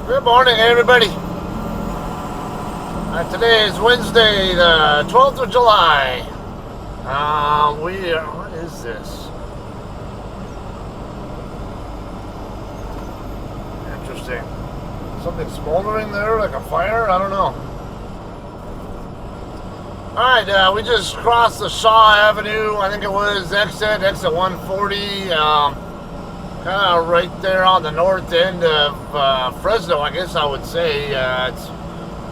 Good morning, everybody. Today is Wednesday, the 12th of July. What is this? Interesting. Something smoldering there, like a fire? I don't know. Alright, we just crossed the Shaw Avenue. I think it was exit 140. Kind of right there on the north end of Fresno, I guess I would say.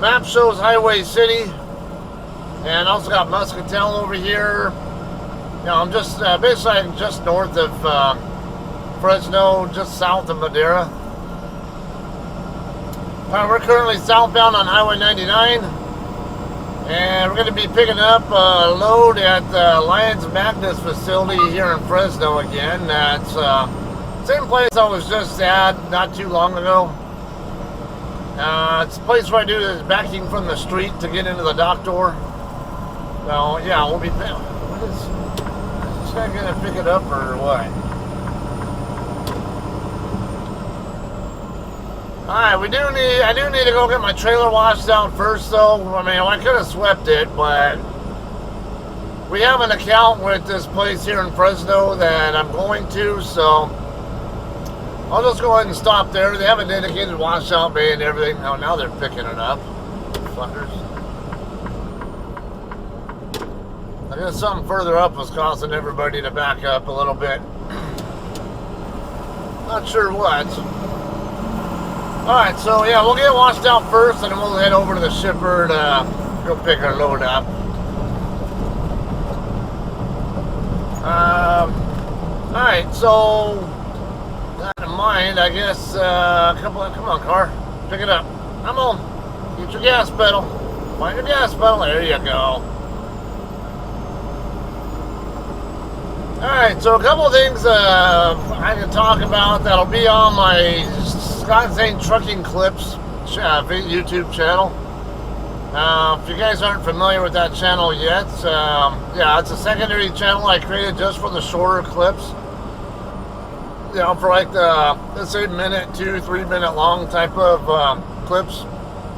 Map shows Highway City, and also got Muscatel over here. You know, I'm just basically just north of Fresno, just south of Madera. We're currently southbound on Highway 99, and we're going to be picking up a load at the Lyons Magnus facility here in Fresno again. That's same place I was just at not too long ago. It's a place where I do this backing from the street to get into the dock door. So yeah, we'll be. What is this guy gonna pick it up or what? All right, I do need to go get my trailer washed out first, though. I mean, I could have swept it, but we have an account with this place here in Fresno that I'm going to, so I'll just go ahead and stop there. They have a dedicated washout bay and everything. Oh, now they're picking it up. Fuckers. I guess something further up was causing everybody to back up a little bit. Not sure what. Alright, so yeah, we'll get washed out first and then we'll head over to the shipper to go pick our load up. Alright, so that in mind, I guess, come on, car, pick it up. Come on, get your gas pedal. Find your gas pedal. There you go. Alright, so a couple of things I can talk about that'll be on my Zane Trucking Clips YouTube channel. If you guys aren't familiar with that channel yet, yeah, it's a secondary channel I created just for the shorter clips. You know, for like the, let's say, 2-3 minute long type of clips.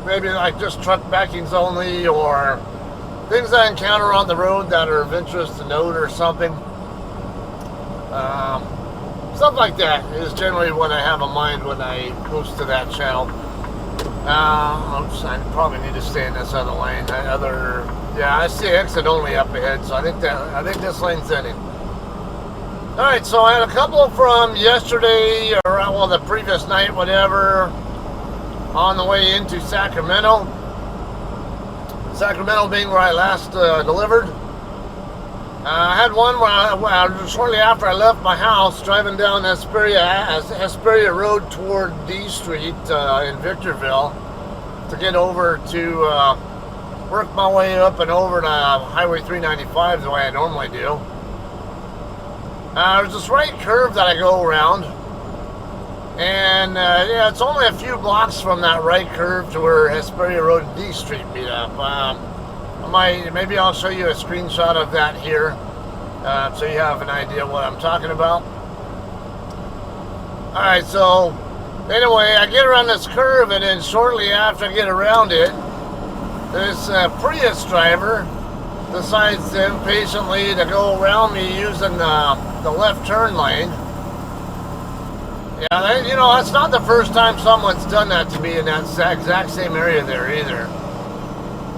Maybe like just truck backings only, or things I encounter on the road that are of interest to note or something. Stuff like that is generally what I have in mind when I post to that channel. Oops, I probably need to stay in this other lane. Yeah, I see exit only up ahead, so I think this lane's ending. Alright, so I had a couple from yesterday, or well, the previous night, whatever, on the way into Sacramento. Sacramento being where I last delivered. I had one where shortly after I left my house, driving down Hesperia Road toward D Street in Victorville to get over to work my way up and over to Highway 395 the way I normally do. There's this right curve that I go around, and yeah, it's only a few blocks from that right curve to where Hesperia Road and D Street meet up. Maybe I'll show you a screenshot of that here, so you have an idea what I'm talking about. Alright, so anyway, I get around this curve, and then shortly after I get around it, this Prius driver decides impatiently to go around me using the left turn lane. Yeah, you know, that's not the first time someone's done that to me in that exact same area there either.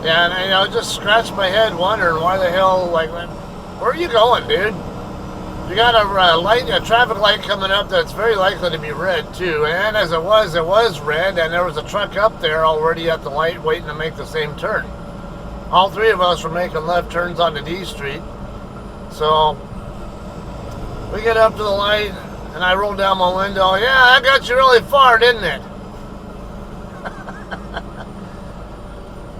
Yeah, and I just scratched my head wondering why the hell, like, where are you going, dude? You got a traffic light coming up that's very likely to be red too, and as it was red, and there was a truck up there already at the light waiting to make the same turn. All three of us were making left turns onto D Street, so we get up to the light, and I roll down my window. Yeah, that got you really far, didn't it?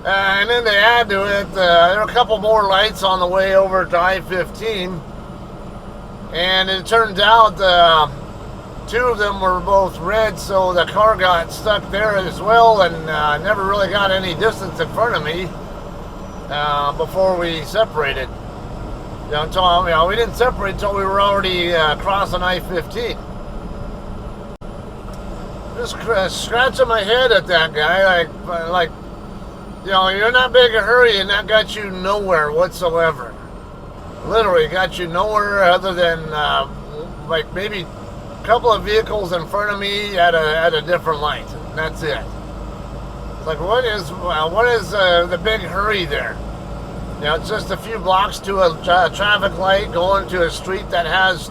And then they add to it, there are a couple more lights on the way over to I-15. And it turned out two of them were both red, so the car got stuck there as well, and never really got any distance in front of me before we separated. You know, we didn't separate until we were already crossing I-15. just scratching my head at that guy, like, you know, you're in that big a hurry, and that got you nowhere whatsoever. Literally got you nowhere other than like maybe a couple of vehicles in front of me at a different light. And that's it. It's like, what is the big hurry there? You know, it's just a few blocks to a traffic light going to a street that has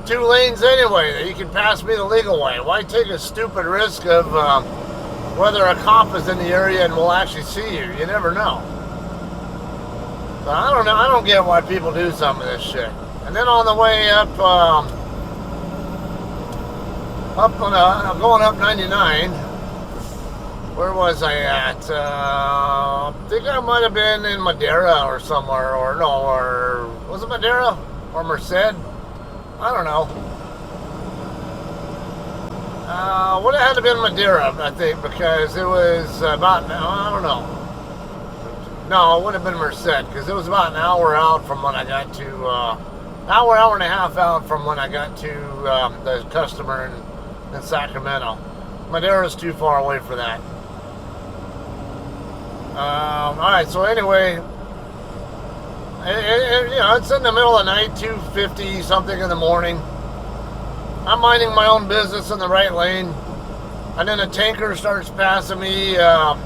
2 lanes anyway, that you can pass me the legal way. Why take a stupid risk of whether a cop is in the area and will actually see you? You never know. So I don't know. I don't get why people do some of this shit. And then on the way up, going up 99. Where was I at? I think I might have been in Madera or somewhere, or was it Madera or Merced? I don't know. Would have had to be in Madera, I think, because it was about, I don't know. No, it would have been Merced, because it was about an hour out from when I got to, hour and a half out from when I got to the customer in Sacramento. Madera's too far away for that. Alright, so anyway, you know, it's in the middle of the night, 2:50 something in the morning. I'm minding my own business in the right lane, and then a tanker starts passing me. You know,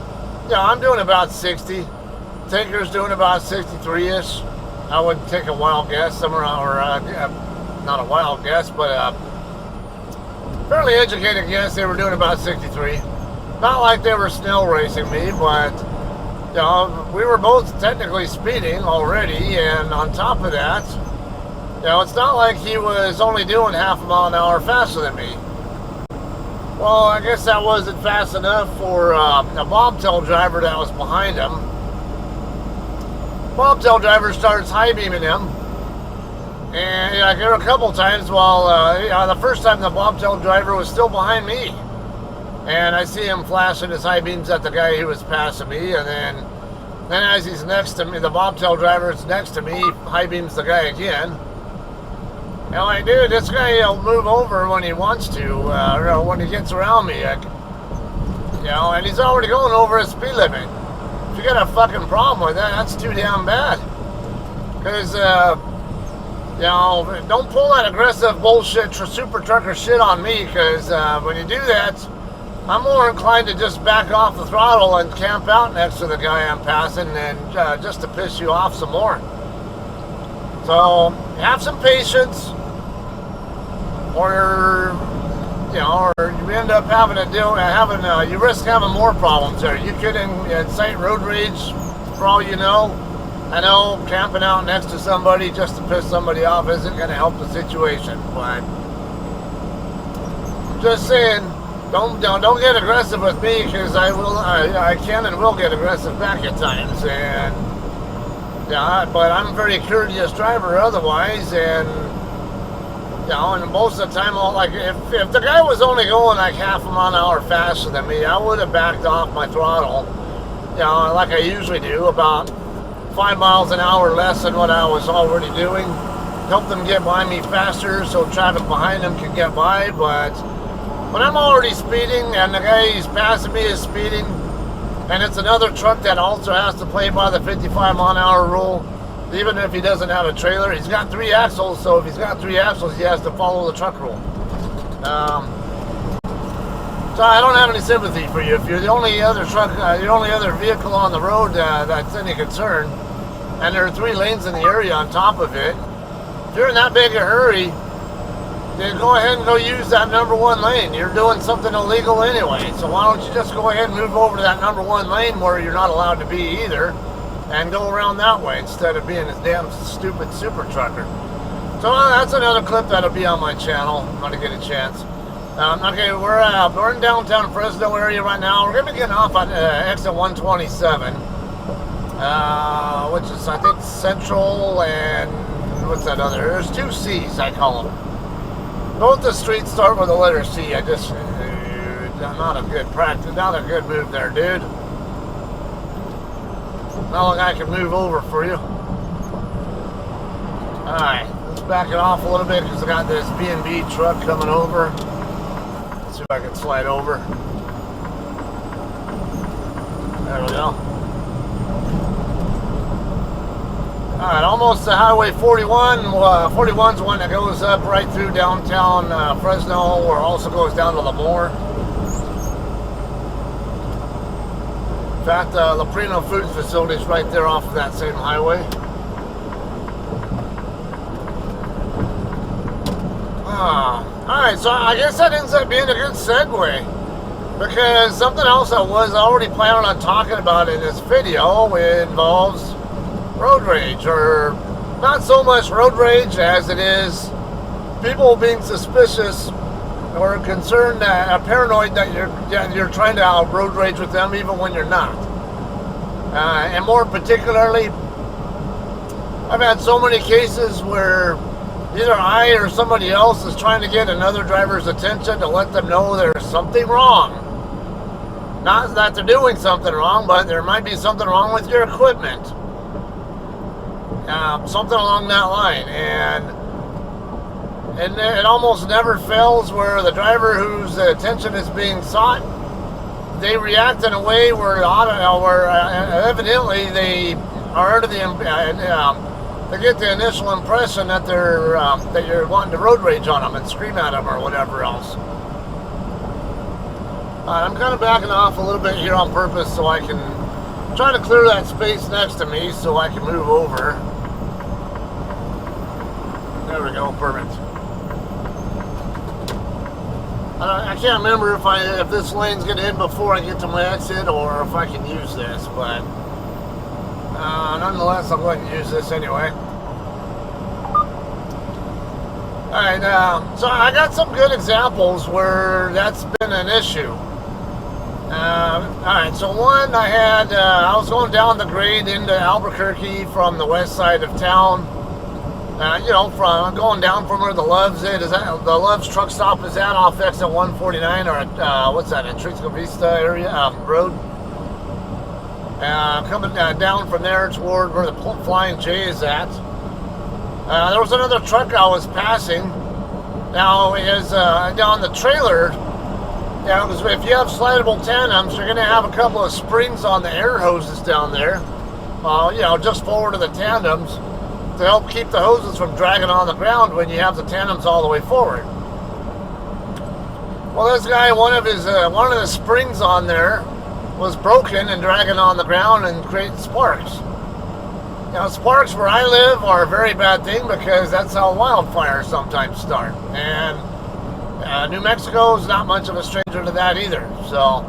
I'm doing about 60. Tanker's doing about 63-ish. I would take a wild guess, somewhere, or not a wild guess, but a fairly educated guess. They were doing about 63. Not like they were snail racing me, but you know, we were both technically speeding already, and on top of that, you know, it's not like he was only doing half a mile an hour faster than me. Well, I guess that wasn't fast enough for a bobtail driver that was behind him. Bobtail driver starts high beaming him, and you know, there were a couple times while you know, the first time the bobtail driver was still behind me, and I see him flashing his high beams at the guy who was passing me, and then as he's next to me, the bobtail driver is next to me, high beams the guy again. And I'm like, dude, this guy will move over when he wants to, or when he gets around me. You know, and he's already going over his speed limit. If you got a fucking problem with that, that's too damn bad. Because, you know, don't pull that aggressive bullshit super trucker shit on me, because when you do that, I'm more inclined to just back off the throttle and camp out next to the guy I'm passing, and just to piss you off some more. So have some patience, or you know, or you end up having to you risk having more problems there. You could incite road rage, for all you know. I know camping out next to somebody just to piss somebody off isn't going to help the situation, but I'm just saying, don't get aggressive with me, because I can and will get aggressive back at times, and yeah, but I'm a very courteous driver otherwise, and you know, and most of the time, like if the guy was only going like half a mile an hour faster than me, I would have backed off my throttle, you know, like I usually do, about 5 miles an hour less than what I was already doing. Help them get by me faster so traffic behind them can get by. But when I'm already speeding and the guy who's passing me is speeding, and it's another truck that also has to play by the 55 mile an hour rule, even if he doesn't have a trailer, he's got 3 axles, so if he's got 3 axles, he has to follow the truck rule. So I don't have any sympathy for you. If you're the only other truck, the only other vehicle on the road that's any concern, and there are 3 lanes in the area on top of it, if you're in that big a hurry, then go ahead and go use that number 1 lane. You're doing something illegal anyway, so why don't you just go ahead and move over to that number 1 lane where you're not allowed to be either, and go around that way instead of being this damn stupid super trucker. So that's another clip that'll be on my channel when I get a chance. Okay, we're in downtown Fresno area right now. We're gonna be getting off on exit 127, which is, I think, Central and what's that other? There's 2 C's, I call them. Both the streets start with the letter C. I just not a good practice, not a good move there, dude. Not like I can move over for you. Alright, let's back it off a little bit because I got this B&B truck coming over. So if I can slide over. There we go. Alright, almost to Highway 41. 41's one that goes up right through downtown Fresno, or also goes down to Lemoore. In fact, Leprino Foods facility is right there off of that same highway. Alright, so I guess that ends up being a good segue, because something else I was already planning on talking about in this video involves road rage, or not so much road rage as it is people being suspicious or concerned, paranoid that you're trying to out road rage with them even when you're not. And more particularly, I've had so many cases where either I or somebody else is trying to get another driver's attention to let them know there's something wrong. Not that they're doing something wrong, but there might be something wrong with your equipment. Something along that line. And it almost never fails where the driver whose attention is being sought, they react in a way where evidently they are under the they get the initial impression that that you're wanting to road rage on them and scream at them or whatever else. I'm kind of backing off a little bit here on purpose so I can try to clear that space next to me so I can move over. There we go, perfect. I can't remember if this lane's going to end before I get to my exit or if I can use this, but nonetheless, I'm going to use this anyway. Alright, so I got some good examples where that's been an issue. Alright, so one I had, I was going down the grade into Albuquerque from the west side of town. You know, from going down from where the Love's is that the Love's truck stop is at off exit 149, or at, what's that, Enrico Vista area, road. Coming down from there toward where the Flying J is at. There was another truck I was passing. Now, on the trailer, because if you have slidable tandems, you're going to have a couple of springs on the air hoses down there, you know, just forward of the tandems, to help keep the hoses from dragging on the ground when you have the tandems all the way forward. Well, this guy, one of the springs on there was broken and dragging on the ground and creating sparks. Now, sparks where I live are a very bad thing because that's how wildfires sometimes start. And New Mexico is not much of a stranger to that either. So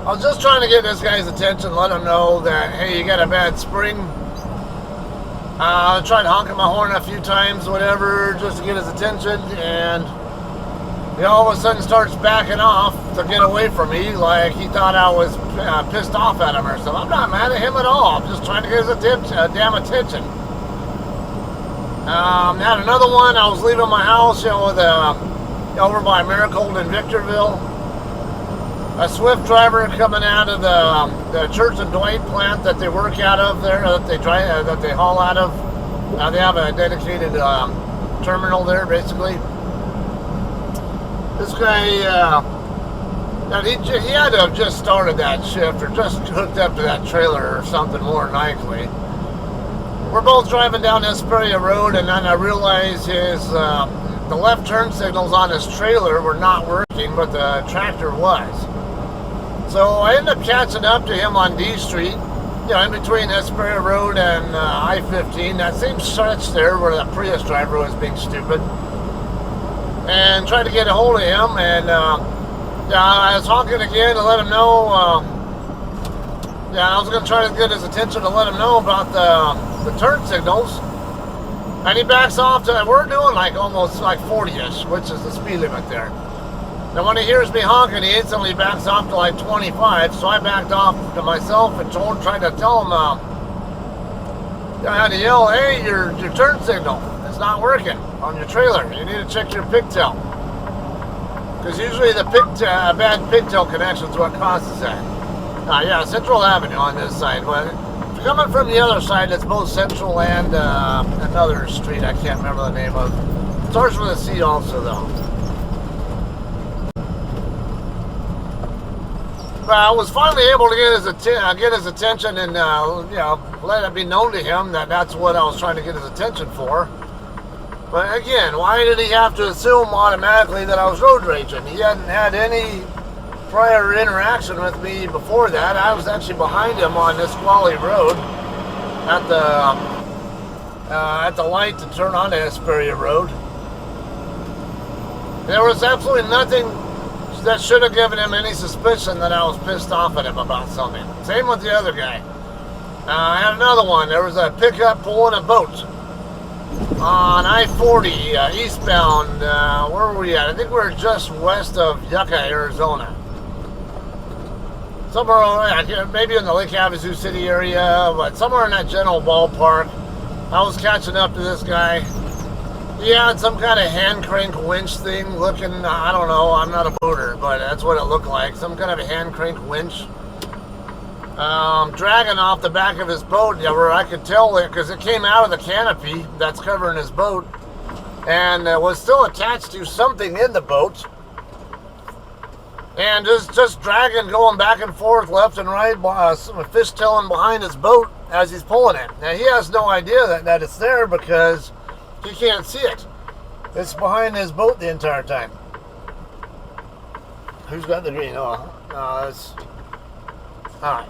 I was just trying to get this guy's attention, let him know that, hey, you got a bad spring. I tried honking my horn a few times, whatever, just to get his attention, and he all of a sudden starts backing off to get away from me, like he thought I was pissed off at him or something. I'm not mad at him at all. I'm just trying to get his damn attention. Had another one. I was leaving my house, you know, with over by Marigold in Victorville. A Swift driver coming out of the Church and Dwight plant that they work out of there, that they haul out of. They have a dedicated terminal there, basically. This guy, he had to have just started that shift or just hooked up to that trailer or something, more than likely. We're both driving down Hesperia Road, and then I realized the left turn signals on his trailer were not working, but the tractor was. So I ended up catching up to him on D Street, you know, in between Hesperia Road and I-15, that same stretch there where the Prius driver was being stupid, and tried to get a hold of him. And I was honking again to let him know. I was going to try to get his attention to let him know about the turn signals. And he backs off to, we're doing like almost like 40-ish, which is the speed limit there. Now when he hears me honking, he instantly backs off to like 25, so I backed off to myself and tried to tell him, I had to yell, hey, your turn signal is not working on your trailer. You need to check your pigtail. Because usually the bad pigtail connection is what causes that. Yeah, Central Avenue on this side, but if you're coming from the other side, it's both Central and another street I can't remember the name of. It starts with a C also, though. But I was finally able to get his attention and you know, let it be known to him that that's what I was trying to get his attention for. But again, why did he have to assume automatically that I was road raging? He hadn't had any prior interaction with me before that. I was actually behind him on this Squally Road at the light to turn onto Hesperia Road. There was absolutely nothing that should have given him any suspicion that I was pissed off at him about something. Same with the other guy. I had another one. There was a pickup pulling a boat on I-40 eastbound. Where were we at? I think we were just west of Yucca, Arizona. Somewhere, maybe in the Lake Havasu City area, but somewhere in that general ballpark. I was catching up to this guy. He had some kind of hand crank winch thing looking, I don't know, I'm not a boater, but that's what it looked like. Some kind of a hand crank winch. Dragging off the back of his boat, yeah, where I could tell it, because it came out of the canopy that's covering his boat, and was still attached to something in the boat. And just dragging, going back and forth, left and right, fishtailing behind his boat as he's pulling it. Now, he has no idea that it's there because he can't see it. It's behind his boat the entire time. Who's got the green? Oh, no, that's... Alright.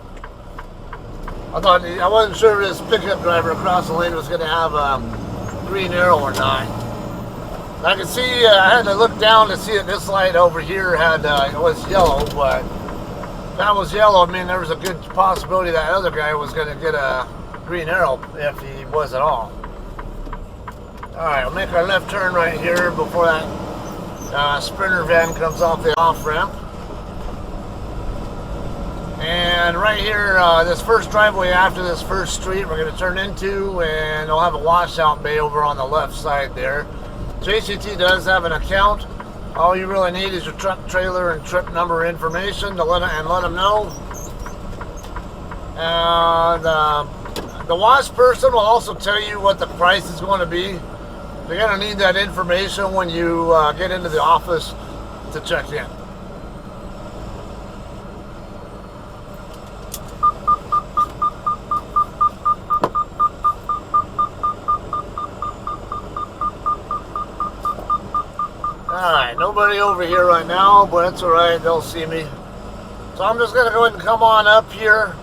I wasn't sure if this pickup driver across the lane was going to have a green arrow or not. I could see, I had to look down to see that this light over here had, it was yellow, but if that was yellow, I mean, there was a good possibility that other guy was going to get a green arrow if he was at all. Alright, we'll make our left turn right here before that Sprinter van comes off the off-ramp. And right here, this first driveway after this first street we're going to turn into, and they'll have a washout bay over on the left side there. JCT does have an account. All you really need is your truck, trailer, and trip number information to let them know. And the wash person will also tell you what the price is going to be. You're going to need that information when you get into the office to check in. Alright, nobody over here right now, but it's alright, they'll see me. So I'm just going to go ahead and come on up here.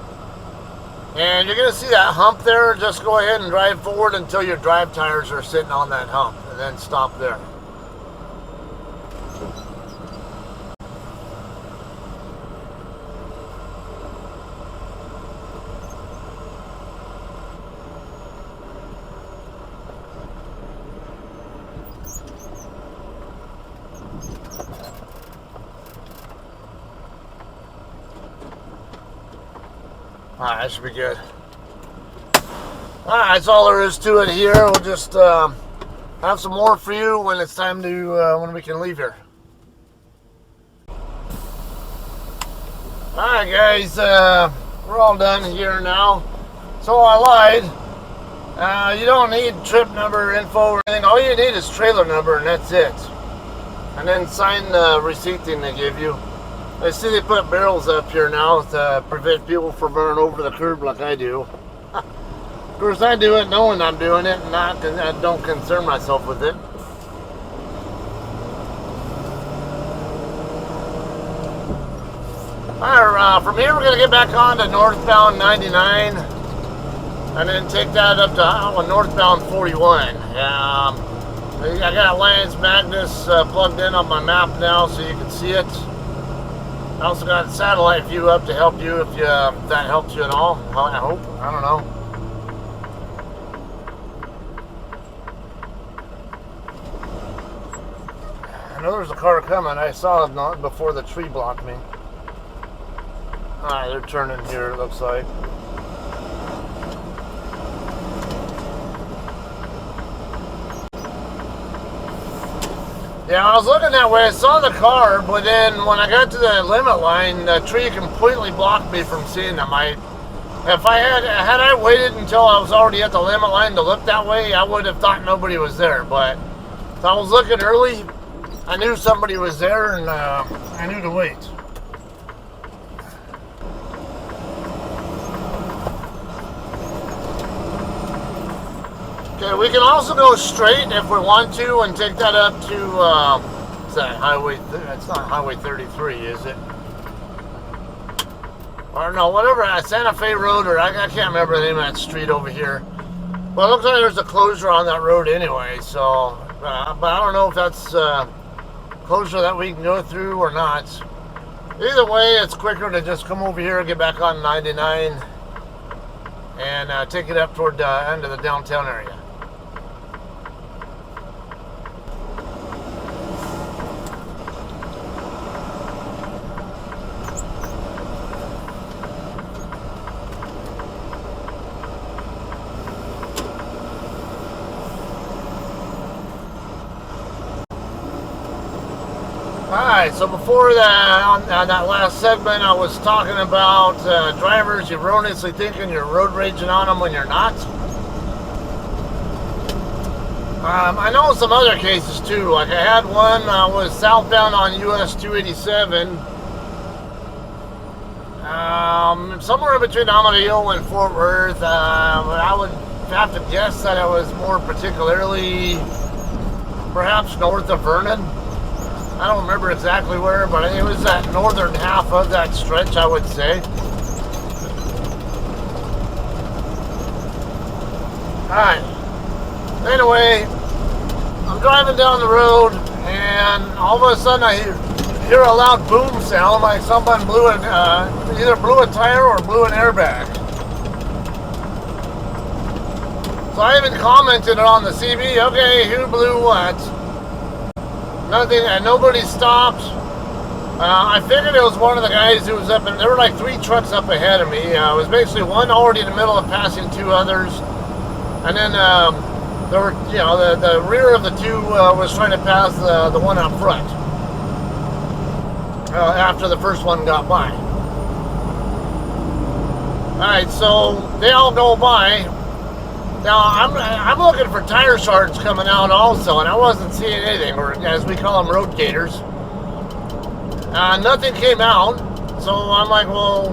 And you're going to see that hump there. Just go ahead and drive forward until your drive tires are sitting on that hump, and then stop there. Alright, that should be good. Alright, that's all there is to it here. We'll just have some more for you when it's time to, when we can leave here. Alright guys, we're all done here now. So I lied. You don't need trip number info or anything. All you need is trailer number and that's it. And then sign the receipt thing they give you. I see they put barrels up here now to prevent people from running over the curb like I do. Of course, I do it knowing I'm doing it, and I don't concern myself with it. Alright, from here we're going to get back on to northbound 99, and then take that up to northbound 41. I got Lyons Magnus plugged in on my map now so you can see it. I also got satellite view up to help you if that helps you at all. Well, I hope. I don't know. I know there's a car coming. I saw it before the tree blocked me. Alright, they're turning here, it looks like. Yeah, I was looking that way. I saw the car, but then when I got to the limit line, the tree completely blocked me from seeing them. If I had I waited until I was already at the limit line to look that way, I would have thought nobody was there. But if I was looking early, I knew somebody was there, and I knew to wait. We can also go straight if we want to and take that up to, what's that, highway, it's not Highway 33, is it? Or no, whatever, Santa Fe Road, or I can't remember the name of that street over here. Well, it looks like there's a closure on that road anyway, so, but I don't know if that's closure that we can go through or not. Either way, it's quicker to just come over here and get back on 99 and take it up toward the end of the downtown area. Alright, so before that, on that last segment, I was talking about drivers erroneously thinking you're road raging on them when you're not. I know some other cases too. Like I had one, I was southbound on US 287. Somewhere in between Amarillo and Fort Worth. I would have to guess that it was more particularly perhaps north of Vernon. I don't remember exactly where, but it was that northern half of that stretch, I would say. Alright. Anyway, I'm driving down the road, and all of a sudden I hear a loud boom sound, like someone either blew a tire or blew an airbag. So I even commented on the CB, okay, who blew what? Nothing, and nobody stopped. I figured it was one of the guys who was up, and there were like 3 trucks up ahead of me. It was basically one already in the middle of passing 2 others, and then there were, you know, the rear of the 2 was trying to pass the one up front after the first one got by. All right, so they all go by. Now, I'm looking for tire shards coming out also, and I wasn't seeing anything, or as we call them, road gators. Nothing came out, so I'm like, well,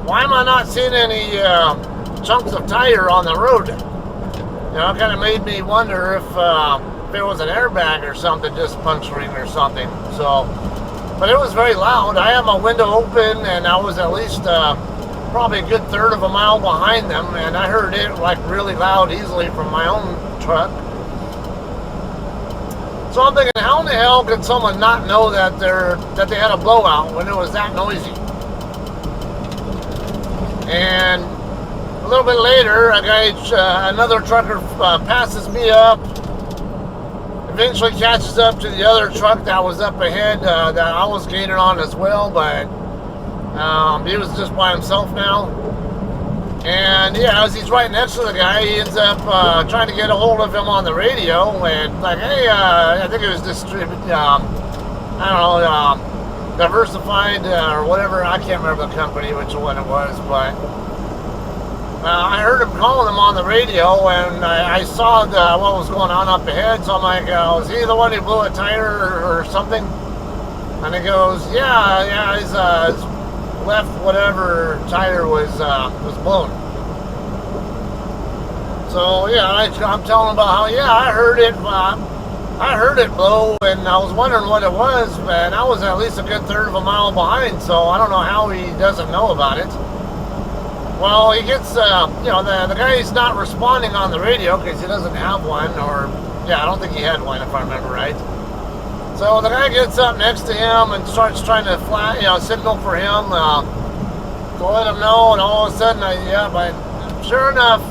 why am I not seeing any chunks of tire on the road? You know, it kind of made me wonder if it was an airbag or something just puncturing or something. So, but it was very loud. I had my window open, and I was at least probably a good third of a mile behind them, and I heard it like really loud easily from my own truck. So I'm thinking, how in the hell could someone not know that they had a blowout when it was that noisy? And a little bit later, another trucker passes me up, eventually catches up to the other truck that was up ahead that I was gaining on as well, but he was just by himself now. And yeah, as he's right next to the guy, he ends up trying to get a hold of him on the radio, and like, hey, I think it was Diversified or whatever. I can't remember the company, which one it was, but I heard him calling him on the radio, and I saw what was going on up ahead. So I'm like, was he the one who blew a tire or something? And he goes, yeah, his left whatever tire was blown. So yeah, I'm telling him about how I heard it blow, and I was wondering what it was, and I was at least a good third of a mile behind, so I don't know how he doesn't know about it. Well, he gets the guy's not responding on the radio because he doesn't have one, or I don't think he had one if I remember right. So the guy gets up next to him and starts trying to signal for him to let him know, and all of a sudden, but sure enough,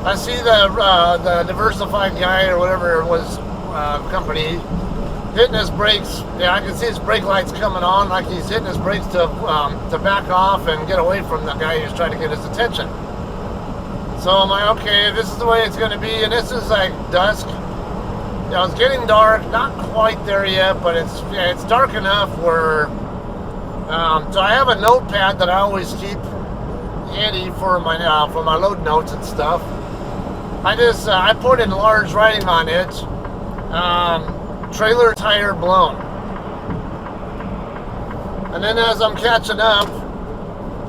I see the Diversified guy or whatever it was company hitting his brakes. Yeah, I can see his brake lights coming on, like he's hitting his brakes to back off and get away from the guy who's trying to get his attention. So I'm like, okay, this is the way it's going to be, and this is like dusk. It's getting dark, not quite there yet, but it's dark enough where, so I have a notepad that I always keep handy for my load notes and stuff. I put in large writing on it, trailer tire blown. And then as I'm catching up,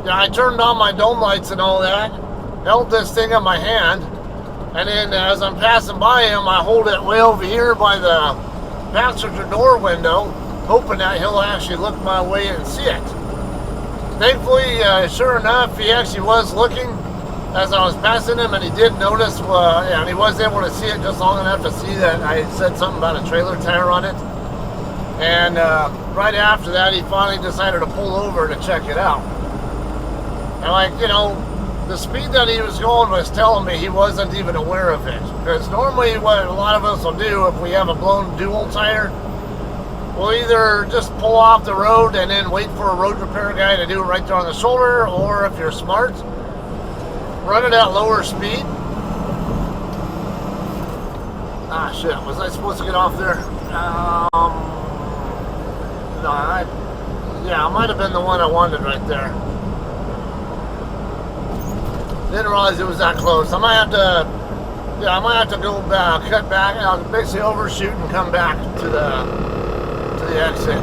I turned on my dome lights and all that, held this thing in my hand, And then as I'm passing by him, I hold it way over here by the passenger door window, hoping that he'll actually look my way and see it. Thankfully, sure enough, he actually was looking as I was passing him, and he did notice, and he was able to see it just long enough to see that I had said something about a trailer tire on it. And right after that, he finally decided to pull over to check it out. And like, you know, the speed that he was going was telling me he wasn't even aware of it. Because normally what a lot of us will do if we have a blown dual tire, we'll either just pull off the road and then wait for a road repair guy to do it right there on the shoulder, or if you're smart, run it at lower speed. Ah, shit, was I supposed to get off there? No, yeah, I might have been the one I wanted right there. Didn't realize it was that close. I might have to go back, cut back, and basically overshoot and come back to the exit.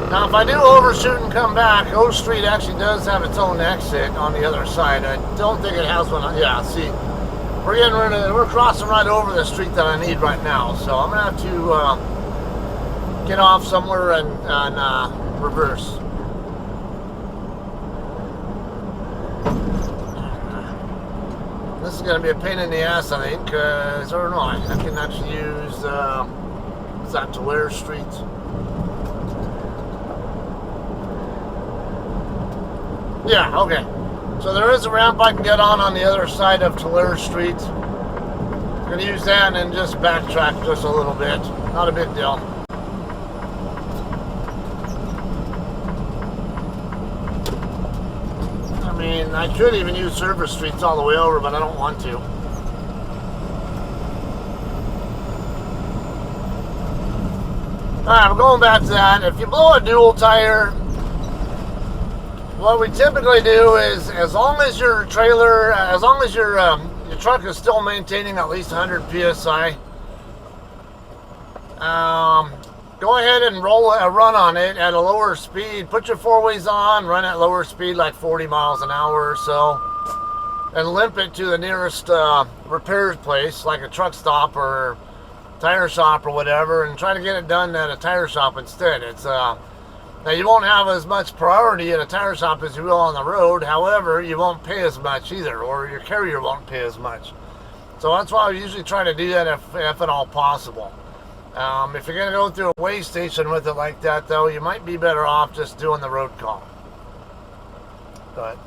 Now, if I do overshoot and come back, O Street actually does have its own exit on the other side. I don't think it has one. Yeah, see, we're crossing right over the street that I need right now, so I'm gonna have to get off somewhere and reverse. This is going to be a pain in the ass, I think, because, or no, I can actually use, what's that, Tulare Street? Yeah, okay. So there is a ramp I can get on the other side of Tulare Street. I'm going to use that and then just backtrack just a little bit. Not a big deal. I mean, I could even use service streets all the way over, but I don't want to. Alright, we're going back to that. If you blow a dual tire, what we typically do is, as long as your trailer, as long as your truck is still maintaining at least 100 PSI, go ahead and run on it at a lower speed. Put your four-ways on, run at lower speed, like 40 miles an hour or so, and limp it to the nearest repair place, like a truck stop or tire shop or whatever, and try to get it done at a tire shop instead. It's now you won't have as much priority at a tire shop as you will on the road. However, you won't pay as much either, or your carrier won't pay as much. So that's why I usually try to do that if at all possible. If you're going to go through a weigh station with it like that, though, you might be better off just doing the road call. But,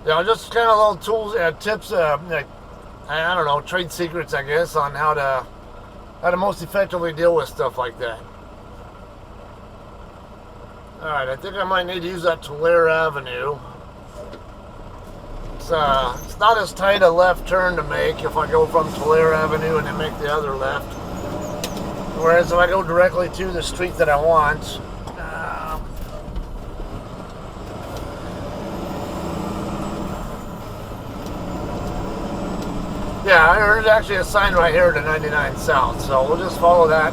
you know, just kind of little tools, tips, like, I don't know, trade secrets, I guess, on how to most effectively deal with stuff like that. Alright, I think I might need to use that Tulare Avenue. It's not as tight a left turn to make if I go from Tulare Avenue and then make the other left. Whereas if I go directly to the street that I want, yeah, there's actually a sign right here to 99 South, so we'll just follow that.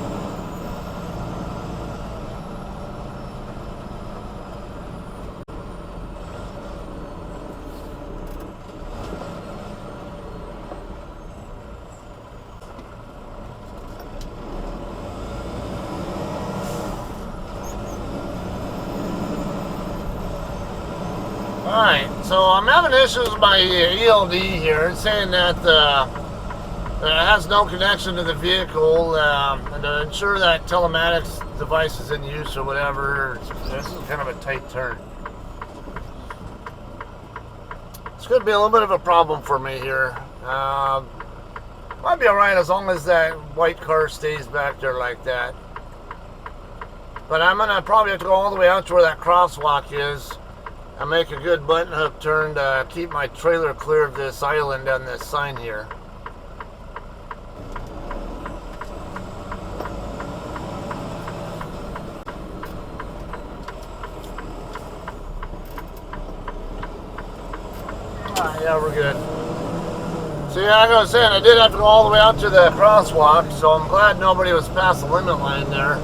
Alright, so I'm having issues with my ELD here. It's saying that it has no connection to the vehicle, and to ensure that telematics device is in use or whatever. This is kind of a tight turn. It's going to be a little bit of a problem for me here. Might be alright as long as that white car stays back there like that. But I'm going to probably have to go all the way out to where that crosswalk is. I make a good button hook turn to keep my trailer clear of this island on this sign here. Yeah, we're good. So yeah, like I was saying, I did have to go all the way out to the crosswalk, so I'm glad nobody was past the limit line there.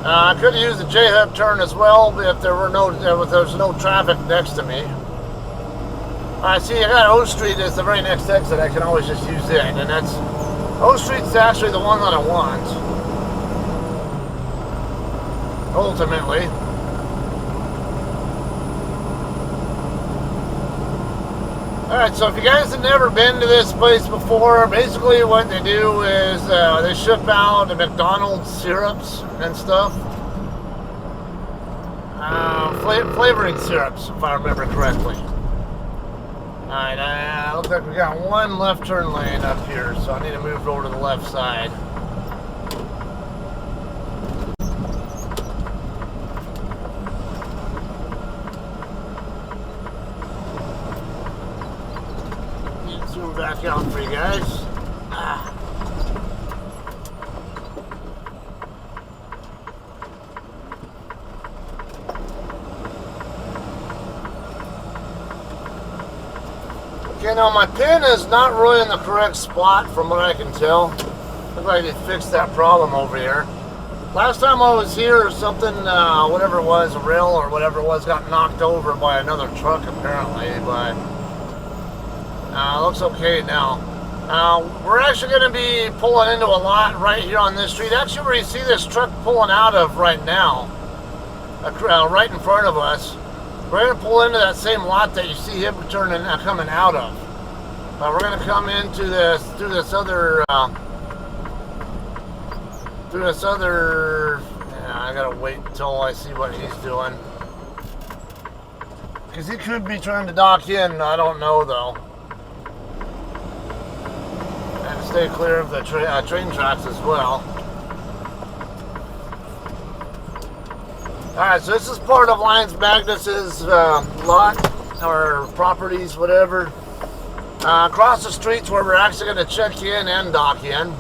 I could have used the J-hub turn as well if there was no traffic next to me. See, I got O Street as the very next exit. I can always just use it, and that's O Street's actually the one that I want. Ultimately. Alright, so if you guys have never been to this place before, basically what they do is they ship out the McDonald's syrups and stuff. Flavoring syrups, if I remember correctly. Alright, looks like we got one left turn lane up here, so I need to move over to the left side. Zoom back out for you guys. Okay, now my pin is not really in the correct spot from what I can tell. Looks like they fixed that problem over here. Last time I was here, something, whatever it was, a rail or whatever it was, got knocked over by another truck apparently, but looks okay now. We're actually going to be pulling into a lot right here on this street. Actually, where you see this truck pulling out of right now, right in front of us, we're going to pull into that same lot that you see him coming out of. We're going to come into this through this other. I gotta wait until I see what he's doing, because he could be trying to dock in. I don't know though. And stay clear of the train tracks as well. Alright, so this is part of Lyons Magnus's lot, or properties, whatever. Across the street's where we're actually going to check in and dock in.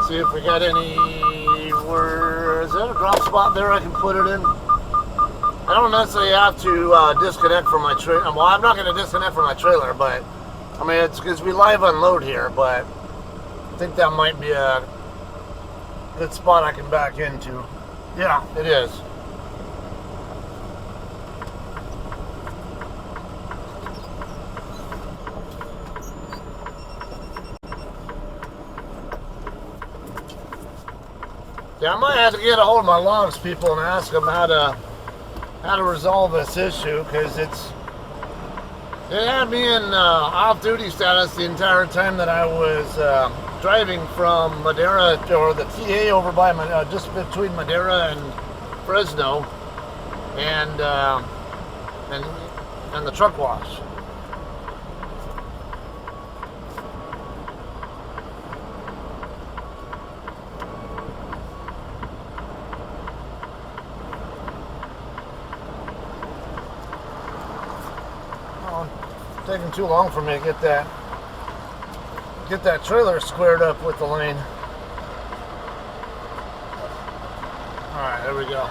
See if we got any... Is there a drop spot there I can put it in? I don't necessarily have to disconnect from my trailer. Well, I'm not going to disconnect from my trailer, but... I mean, it's because we live unload here, but... I think that might be a good spot I can back into. Yeah, it is. Yeah, I might have to get a hold of my logs people and ask them how to resolve this issue, because it had me in off-duty status the entire time that I was driving from Madera, or the TA over by just between Madera and Fresno, and the truck wash. Taking too long for me to get that trailer squared up with the lane. Alright, there we go.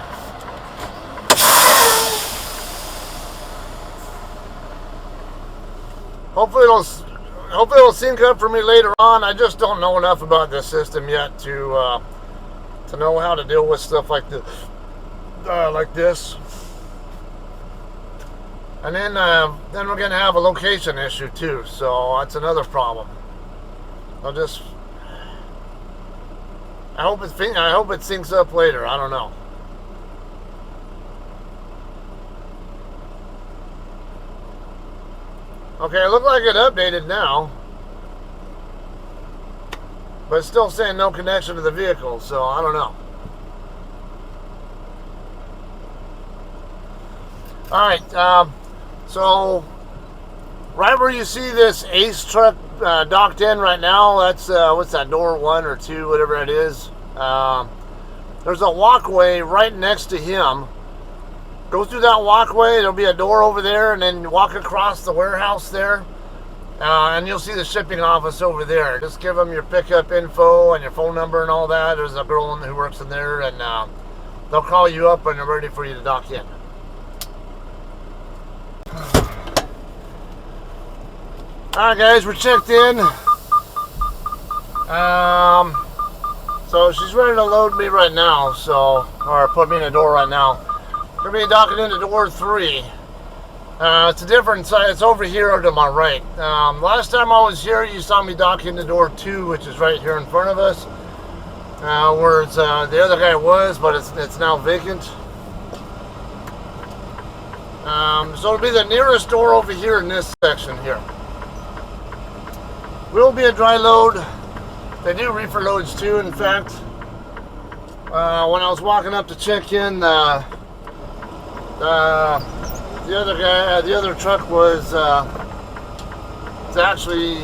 Hopefully it'll sync up for me later on. I just don't know enough about this system yet to know how to deal with stuff like this. And then we're going to have a location issue too, so that's another problem. I hope it syncs up later. I don't know. Okay, it looked like it updated now, but it's still saying no connection to the vehicle, so I don't know. All right. So, right where you see this Ace truck docked in right now, that's, what's that, door 1 or 2, whatever it is. There's a walkway right next to him. Go through that walkway, there'll be a door over there, and then walk across the warehouse there. And you'll see the shipping office over there. Just give them your pickup info and your phone number and all that. There's a girl who works in there, and they'll call you up when they're ready for you to dock in. Alright guys, we're checked in. So she's ready to load me right now, or put me in the door right now. We're going to be docking into door 3. It's a different side. It's over here to my right. Last time I was here, you saw me dock into door 2, which is right here in front of us. Where it's, the other guy was, but it's now vacant. So it'll be the nearest door over here in this section here. Will be a dry load. They do reefer loads too, in fact. When I was walking up to check in, the other guy, the other truck was, it's actually,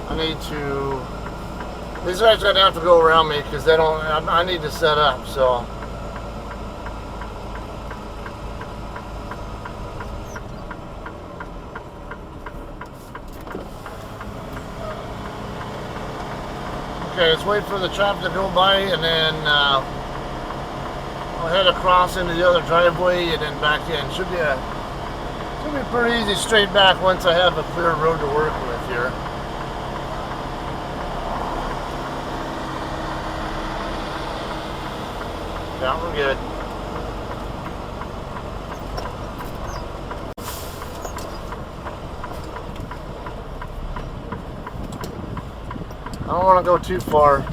I need to, these guys are gonna have to go around me because they don't, I need to set up, so. Okay, let's wait for the traffic to go by, and then I'll head across into the other driveway and then back in. Should be pretty easy straight back once I have a clear road to work with here. Yeah, we're good. I don't want to go too far,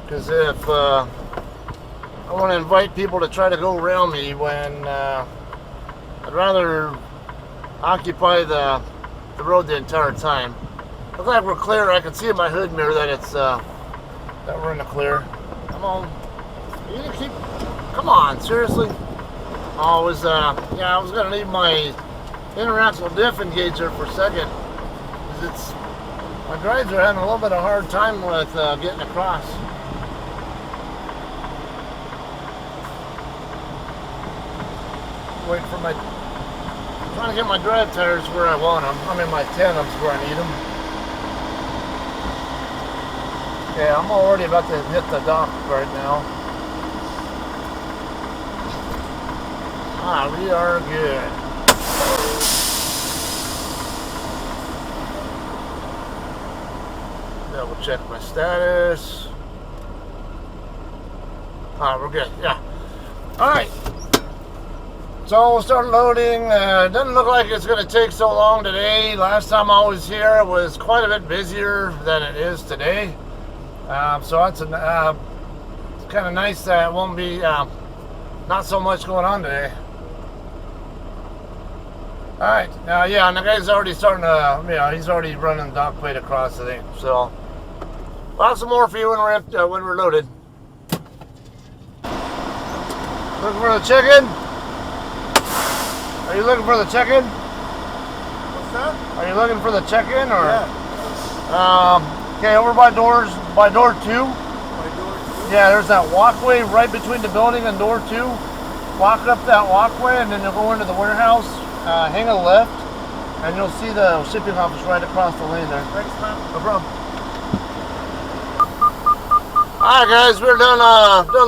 because if I want to invite people to try to go around me when I'd rather occupy the road the entire time. Looks like we're clear. I can see in my hood mirror that it's that we're in the clear. Come on, you need to keep. Come on, seriously. I was yeah, I was gonna leave my interaxle diff engager for a second, because it's. My drives are having a little bit of a hard time with getting across. Wait for my, trying to get my drive tires where I want them. I mean my tandems where I need them. Okay, I'm already about to hit the dock right now. We are good. Double check my status. We're good. Yeah. Alright. So we'll start loading. It doesn't look like it's going to take so long today. Last time I was here, it was quite a bit busier than it is today. So it's kind of nice that it won't be not so much going on today. Alright. Yeah, and the guy's already starting to, he's already running the dock plate across, I think. So. Lots more for you when we're loaded. Looking for the chicken? Are you looking for the check-in? What's that? Are you looking for the check-in or? Yeah. Okay, over by door 2. By door 2? Yeah, there's that walkway right between the building and door 2. Walk up that walkway and then you'll go into the warehouse. Hang a left, and you'll see the shipping office right across the lane there. Thanks, man. No problem. Alright guys, we're done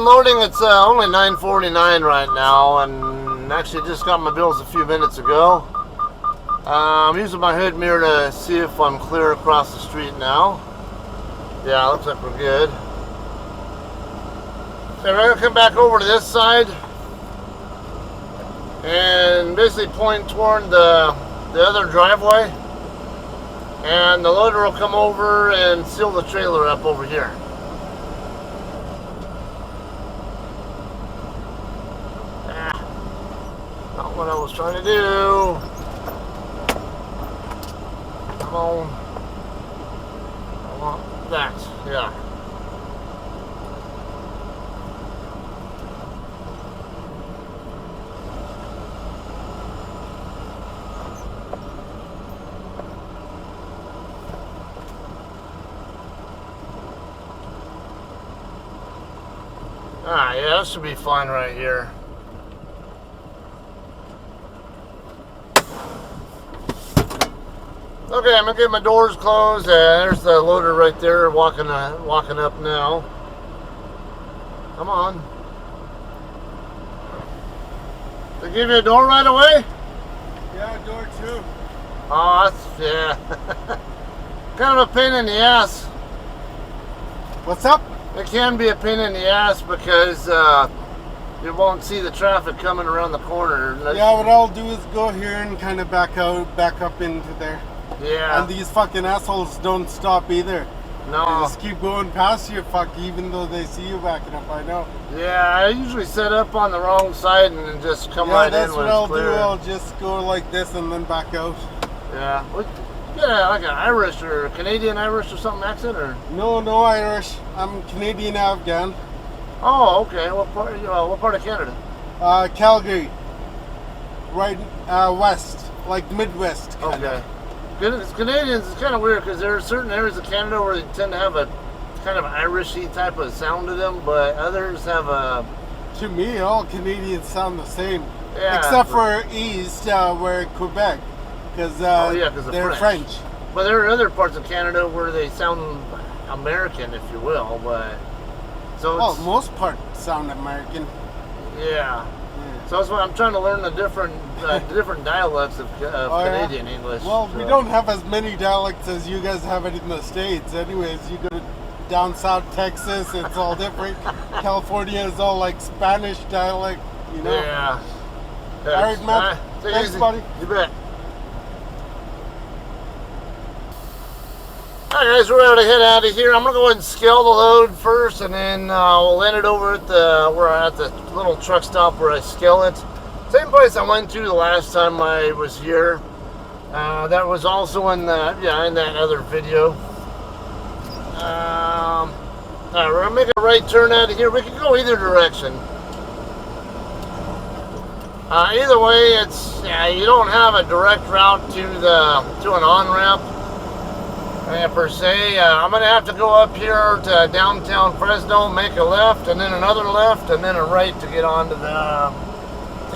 loading. It's only 9:49 right now, and actually just got my bills a few minutes ago. I'm using my hood mirror to see if I'm clear across the street now. Yeah, looks like we're good. So we're going to come back over to this side and basically point toward the other driveway, and the loader will come over and seal the trailer up over here. Not what I was trying to do. Come on. I want that. Yeah. Yeah, that should be fine right here. Okay, I'm gonna get my doors closed. There's the loader right there, walking up now. Come on. They give you a door right away? Yeah, door 2. Oh, that's, yeah. Kind of a pain in the ass. What's up? It can be a pain in the ass because you won't see the traffic coming around the corner. Yeah, what I'll do is go here and kind of back up into there. Yeah. And these fucking assholes don't stop either. No. They just keep going past you, even though they see you backing up. I know. Yeah, I usually set up on the wrong side and then just come right in when it's clear. Yeah, that's what I'll do. I'll just go like this and then back out. Yeah. Yeah, like an Irish or Canadian Irish or something accent, or? No Irish. I'm Canadian Afghan. Oh, okay. What part of Canada? Calgary. Right west, like Midwest. Okay. Canadians, it's kind of weird because there are certain areas of Canada where they tend to have a kind of Irishy type of sound to them, but others have a... To me, all Canadians sound the same. Yeah. Except for east, where Quebec, because they're French. But there are other parts of Canada where they sound American, if you will, but... So well, most parts sound American. Yeah. So that's why I'm trying to learn the different dialects of Canadian English. Well, we don't have as many dialects as you guys have it in the States. Anyways, you go down south Texas, it's all different. California is all like Spanish dialect, you know? Yeah. All right, man. Thanks, buddy. You bet. Alright guys, we're ready to head out of here. I'm going to go ahead and scale the load first, and then we'll land it over at the little truck stop where I scale it. Same place I went to the last time I was here. That was also in that other video. Alright, we're going to make a right turn out of here. We can go either direction. Either way, you don't have a direct route to an on-ramp. Per se, I'm going to have to go up here to downtown Fresno, make a left, and then another left, and then a right to get onto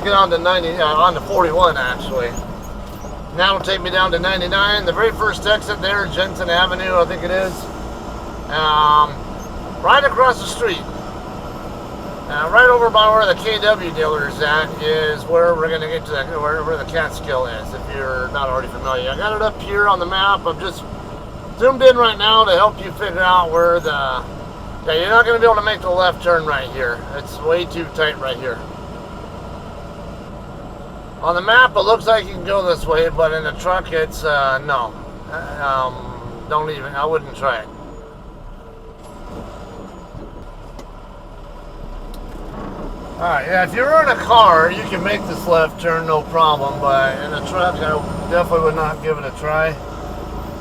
onto 41 actually. And that'll take me down to 99. The very first exit there, Jensen Avenue, I think it is. Right across the street, right over by where the KW dealer is at, is where we're going to get to where the Catskill is. If you're not already familiar, I got it up here on the map. I'm just zoomed in right now to help you figure out where you're not going to be able to make the left turn right here. It's way too tight right here. On the map, it looks like you can go this way, but in the truck, it's, no. I wouldn't try it. Alright, yeah, if you're in a car, you can make this left turn, no problem, but in a truck, I definitely would not give it a try.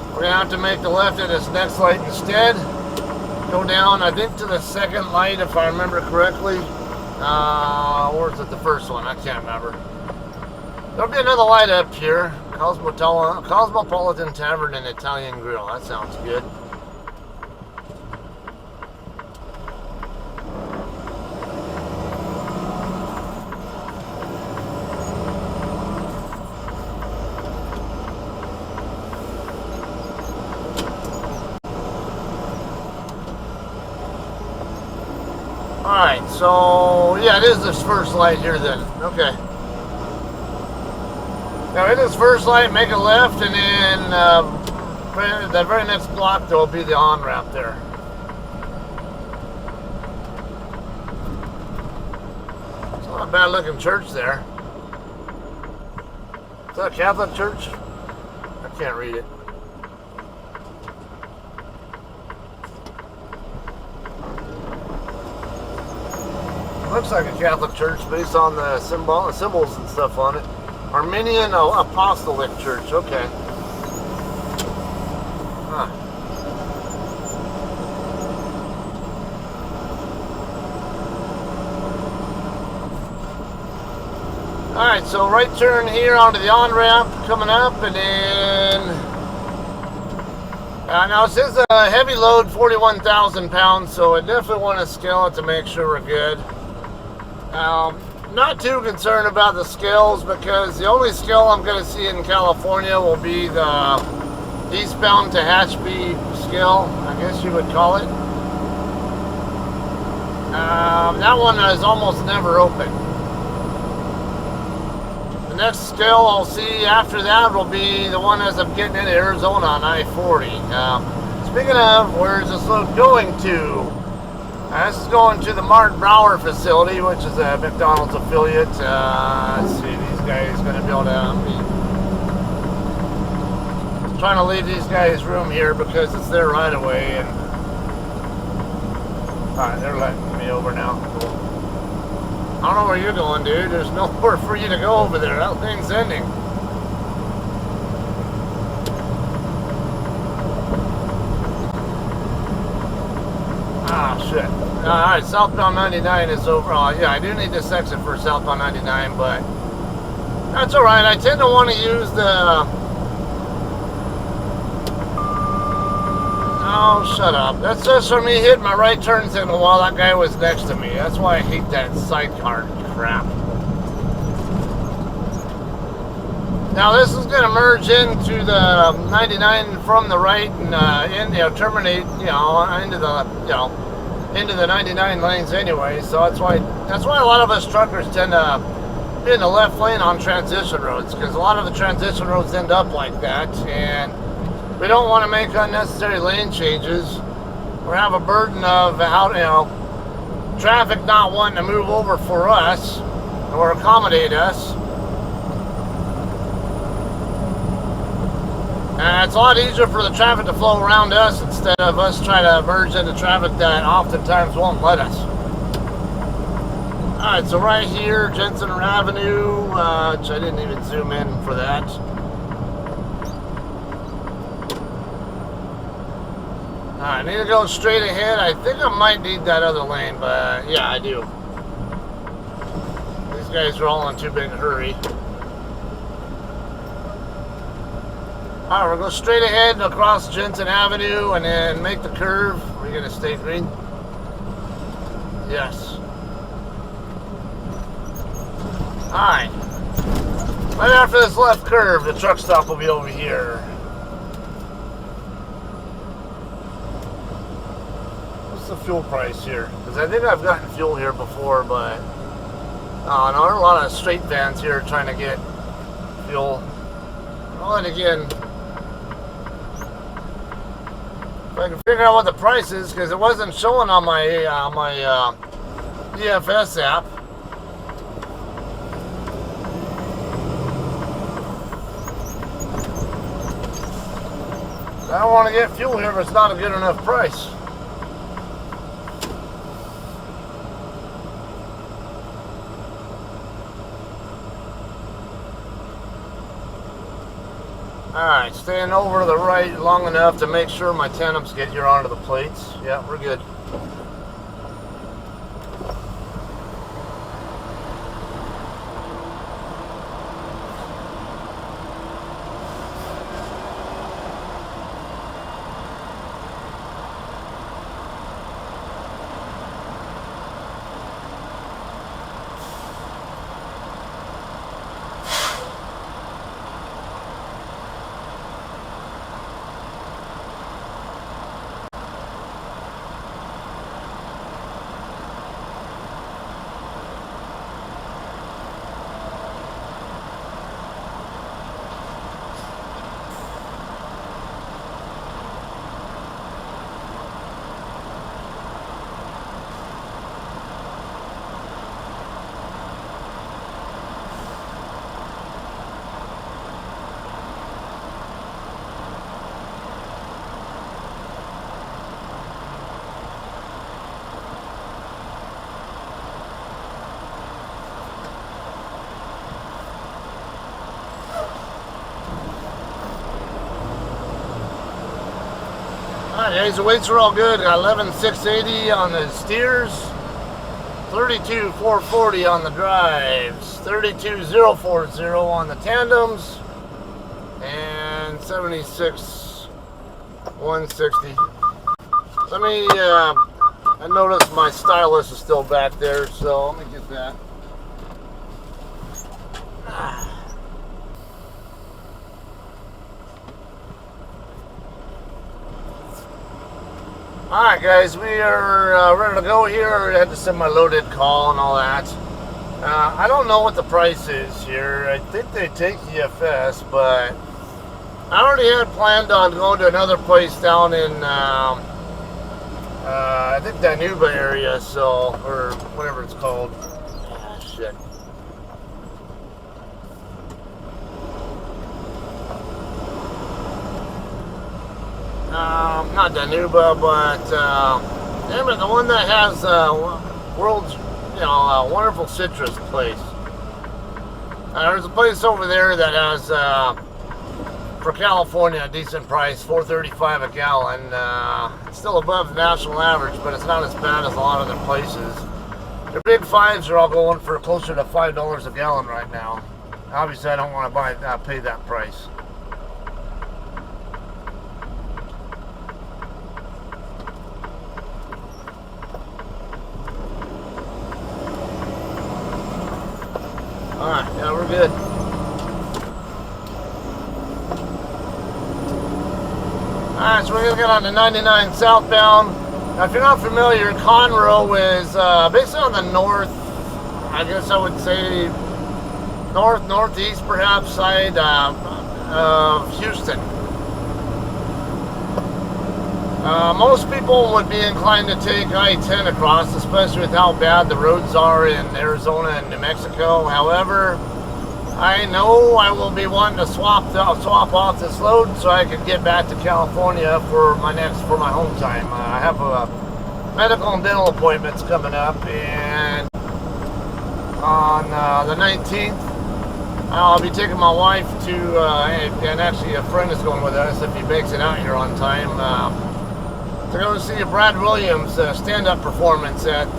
We're going to have to make the left at this next light instead. Go down, I think, to the second light, if I remember correctly. Or is it the first one? I can't remember. There'll be another light up here. Cosmopolitan Tavern and Italian Grill. That sounds good. Alright, so yeah, it is this first light here then. Okay. Now in this first light, make a left, and then that very next block there will be the on-ramp there. It's not a bad looking church there. Is that a Catholic church? I can't read it. Looks like a Catholic church based on the symbols and stuff on it. Armenian Apostolic Church, okay. Huh. Alright, so right turn here onto the on-ramp coming up, and then... now it says a heavy load, 41,000 pounds, so I definitely want to scale it to make sure we're good. Not too concerned about the scales, because the only scale I'm going to see in California will be the eastbound to Hatchby scale, I guess you would call it. That one is almost never open. The next scale I'll see after that will be the one as I'm getting into Arizona on I-40. Speaking of, where's this load going to? This is going to the Martin Brower facility, which is a McDonald's affiliate. Let's see, these guys going to be able to trying to leave these guys room here because it's their right of way. And alright, they're letting me over now. Cool. I don't know where you're going, dude. There's nowhere for you to go over there. That thing's ending. Ah, shit. Alright, southbound 99 is over. Yeah, I do need this exit for southbound 99, but that's alright. I tend to want to use the... Oh, shut up. That's just for me hitting my right turn signal while that guy was next to me. That's why I hate that sidecar crap. Now this is going to merge into the 99 from the right and terminate, into the, into the 99 lanes anyway. So that's why a lot of us truckers tend to be in the left lane on transition roads, because a lot of the transition roads end up like that, and we don't want to make unnecessary lane changes or have a burden of traffic not wanting to move over for us or accommodate us. And it's a lot easier for the traffic to flow around us instead of us trying to merge into traffic that oftentimes won't let us. Alright, so right here, Jensen Avenue, which I didn't even zoom in for that. I need to go straight ahead. I think I might need that other lane, but yeah, I do. These guys are all in too big a hurry. Alright, we'll go straight ahead across Jensen Avenue and then make the curve. Are we going to stay green? Yes. Alright. Right after this left curve, the truck stop will be over here. What's the fuel price here? Because I think I've gotten fuel here before, but no, there are a lot of straight vans here trying to get fuel. Well, and again, if I can figure out what the price is, because it wasn't showing on my EFS app. I don't want to get fuel here if it's not a good enough price. Alright, staying over to the right long enough to make sure my tandems get here onto the plates. Yeah, we're good. Alright guys, the weights are all good. Got 11,680 on the steers, 32,440 on the drives, 32,040 on the tandems, and 76,160. Let me, I noticed my stylus is still back there, so let me get that. Alright guys, we are ready to go here. I had to send my loaded call and all that. I don't know what the price is here. I think they take EFS, but I already had planned on going to another place down in I think Danube area, so, or whatever it's called. Ah, shit. Not Danube, but damn it, the one that has world's, wonderful citrus place. There's a place over there that has, for California, a decent price, $4.35 a gallon. It's still above the national average, but it's not as bad as a lot of other places. Their big fives are all going for closer to $5 a gallon right now. Obviously, I don't want to pay that price. Alright, yeah, we're good. Alright, so we're going to get on the 99 southbound. Now, if you're not familiar, Conroe is basically on the north, I guess I would say northeast perhaps side of Houston. Most people would be inclined to take I-10 across, especially with how bad the roads are in Arizona and New Mexico. However, I know I will be wanting to swap off this load so I can get back to California for my home time. I have medical and dental appointments coming up, and on the 19th, I'll be taking my wife to, and actually a friend is going with us if he makes it out here on time. To go see a Brad Williams stand-up comedy performance at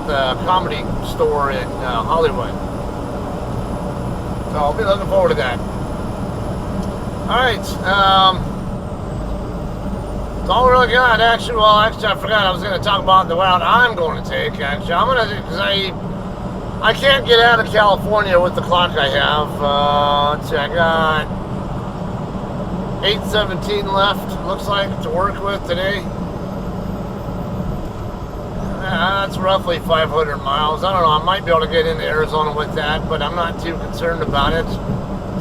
the Comedy Store in Hollywood. So I'll be looking forward to that. Alright, that's all we really got. Actually, I forgot I was going to talk about the route I'm going to take. Actually, I'm going to, because I can't get out of California with the clock I have. Let's see, I got 8:17 left, looks like, to work with today. That's roughly 500 miles. I don't know, I might be able to get into Arizona with that, but I'm not too concerned about it.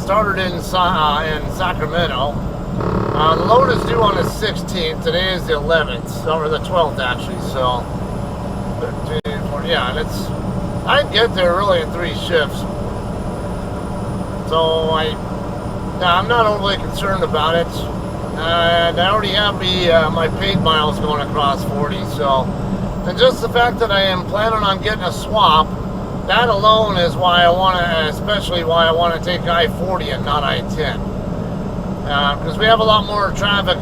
Started in Sacramento. The load is due on the 16th. Today is the 11th, or the 12th actually, so 13, 14, yeah, and I can get there really in 3 shifts. So I'm not overly concerned about it. And I already have my paid miles going across 40, so. And just the fact that I am planning on getting a swap, that alone is why I want to, especially why I want to take I-40 and not I-10. Because we have a lot more traffic,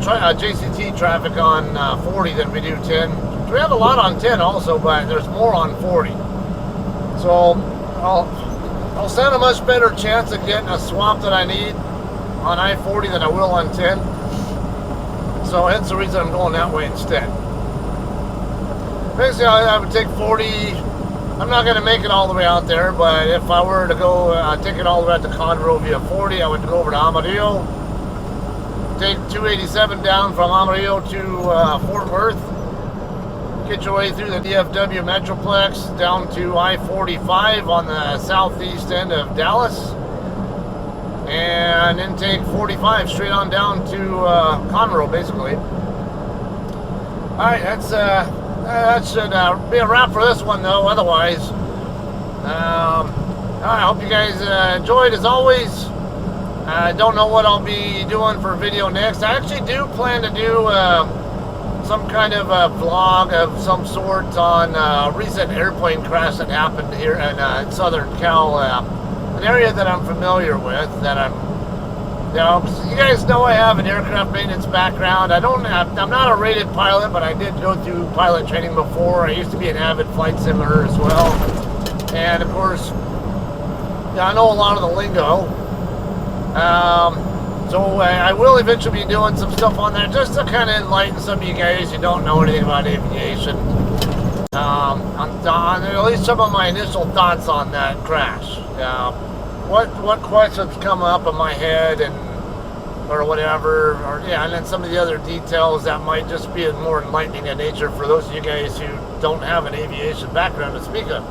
JCT traffic on 40 than we do 10. We have a lot on 10 also, but there's more on 40. So I'll stand a much better chance of getting a swap that I need on I-40 than I will on 10. So hence the reason I'm going that way instead. Basically, I would take 40. I'm not going to make it all the way out there, but if I were to go take it all the way out to Conroe via 40, I would go over to Amarillo, take 287 down from Amarillo to Fort Worth, get your way through the DFW Metroplex down to I-45 on the southeast end of Dallas, and then take 45 straight on down to Conroe, basically. Alright, that should be a wrap for this one, though. Otherwise, I hope you guys enjoyed as always. I don't know what I'll be doing for video next. I actually do plan to do some kind of a vlog of some sort on a recent airplane crash that happened here in Southern Cal, an area that I'm familiar with. You guys know I have an aircraft maintenance background. I'm not a rated pilot, but I did go through pilot training before. I used to be an avid flight simulator as well. And of course, I know a lot of the lingo. So I will eventually be doing some stuff on there just to kind of enlighten some of you guys who don't know anything about aviation. On at least some of my initial thoughts on that crash. What questions come up in my head or whatever, and then some of the other details that might just be more enlightening in nature for those of you guys who don't have an aviation background to speak of.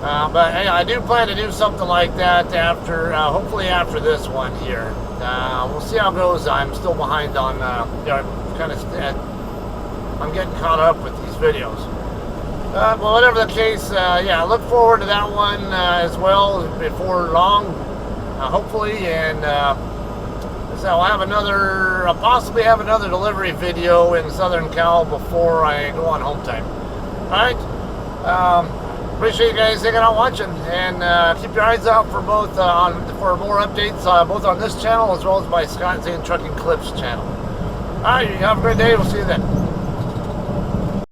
But hey, I do plan to do something like that after, hopefully after this one here. We'll see how it goes. I'm still behind on kind of I'm getting caught up with these videos. Well, whatever the case, yeah, look forward to that one as well before long, hopefully, and so I'll have I'll possibly have another delivery video in Southern Cal before I go on home time. All right, appreciate you guys hanging out watching, and keep your eyes out for both for more updates both on this channel as well as my Scott Zane Trucking Clips channel. All right, you have a great day. We'll see you then.